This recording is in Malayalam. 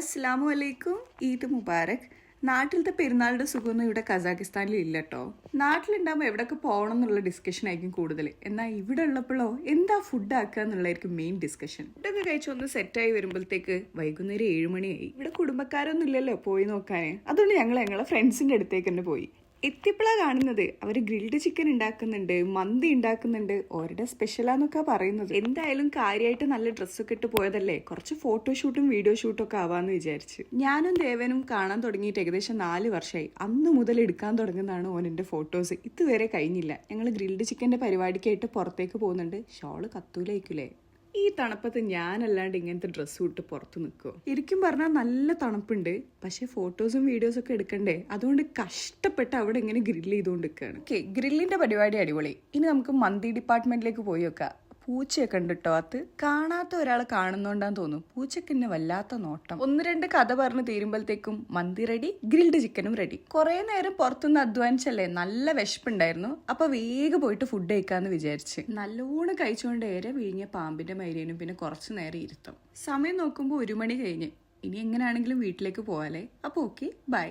അസ്സലാമു അലൈക്കും. ഈദ് മുബാറക്. നാട്ടിലത്തെ പെരുന്നാളുടെ സുഖമൊന്നും ഇവിടെ കസാഖിസ്ഥാനിൽ ഇല്ല കേട്ടോ. നാട്ടിലുണ്ടാകുമ്പോൾ എവിടെയൊക്കെ പോകണം എന്നുള്ള ഡിസ്കഷൻ ആയിരിക്കും കൂടുതൽ. എന്നാൽ ഇവിടെ ഉള്ളപ്പോഴോ എന്താ ഫുഡ് ആക്കുക എന്നുള്ളതായിരിക്കും മെയിൻ ഡിസ്കഷൻ. ഫുഡൊക്കെ കഴിച്ചൊന്ന് സെറ്റായി വരുമ്പോഴത്തേക്ക് വൈകുന്നേരം 7 മണിയായി. ഇവിടെ കുടുംബക്കാരൊന്നും ഇല്ലല്ലോ പോയി നോക്കാൻ. അതുകൊണ്ട് ഞങ്ങളെ ഫ്രണ്ട്സിൻ്റെ അടുത്തേക്ക് തന്നെ പോയി. എത്തിയപ്പോഴാണ് കാണുന്നത് അവർ ഗ്രിൽഡ് ചിക്കൻ ഉണ്ടാക്കുന്നുണ്ട്, മന്തി ഉണ്ടാക്കുന്നുണ്ട്, ഓരുടെ സ്പെഷ്യലാന്നൊക്കെ പറയുന്നത്. എന്തായാലും കാര്യമായിട്ട് നല്ല ഡ്രസ്സൊക്കെ ഇട്ട് പോയതല്ലേ, കുറച്ച് ഫോട്ടോഷൂട്ടും വീഡിയോ ഷൂട്ടും ഒക്കെ ആവാന്ന് വിചാരിച്ച്. ഞാനും ദേവനും കാണാൻ തുടങ്ങിയിട്ട് ഏകദേശം 4 വർഷമായി. അന്ന് മുതൽ എടുക്കാൻ തുടങ്ങുന്നതാണ് ഓനെന്റെ ഫോട്ടോസ്. ഇതുവരെ കഴിഞ്ഞില്ല. ഞങ്ങൾ ഗ്രിൽഡ് ചിക്കന്റെ പരിപാടിക്കായിട്ട് പുറത്തേക്ക് പോകുന്നുണ്ട്. ഷോള് കത്തൂലായിക്കൂലേ. ഈ തണുപ്പത്ത് ഞാനല്ലാണ്ട് ഇങ്ങനത്തെ ഡ്രസ്സ് ഇട്ട് പുറത്ത് നിൽക്കുമോ? ശരിക്കും പറഞ്ഞാൽ നല്ല തണുപ്പുണ്ട്, പക്ഷെ ഫോട്ടോസും വീഡിയോസും ഒക്കെ എടുക്കണ്ടേ. അതുകൊണ്ട് കഷ്ടപ്പെട്ട് അവിടെ ഇങ്ങനെ ഗ്രില്ല് ചെയ്തുകൊണ്ട് നിൽക്കുകയാണ്. ഓക്കെ, ഗ്രില്ലിന്റെ പരിപാടി അടിപൊളി. ഇനി നമുക്ക് മന്തി ഡിപ്പാർട്ട്മെന്റിലേക്ക് പോയി വെക്കാം. പൂച്ചയൊക്കെ ഉണ്ട് കേട്ടോ. അത് കാണാത്ത ഒരാൾ കാണുന്നോണ്ടാന്ന് തോന്നുന്നു. പൂച്ചക്ക് എന്നെ വല്ലാത്ത നോട്ടം. 1-2 കഥ പറഞ്ഞ് തീരുമ്പോഴത്തേക്കും മന്തി റെഡി, ഗ്രിൽഡ് ചിക്കനും റെഡി. കുറെ നേരം പുറത്തുനിന്ന് അധ്വാനിച്ചല്ലേ, നല്ല വിശപ്പുണ്ടായിരുന്നു. അപ്പൊ വേഗം പോയിട്ട് ഫുഡ് കഴിക്കാന്ന് വിചാരിച്ച് നല്ലോണം കഴിച്ചുകൊണ്ട് ഏറെ വിഴിഞ്ഞ പാമ്പിന്റെ മൈരേനും പിന്നെ കുറച്ചു നേരം ഇരുത്തം. സമയം നോക്കുമ്പോൾ 1 മണി കഴിഞ്ഞ്. ഇനി എങ്ങനെയാണെങ്കിലും വീട്ടിലേക്ക് പോവാല്ലേ. അപ്പൊ ഓക്കെ, ബൈ.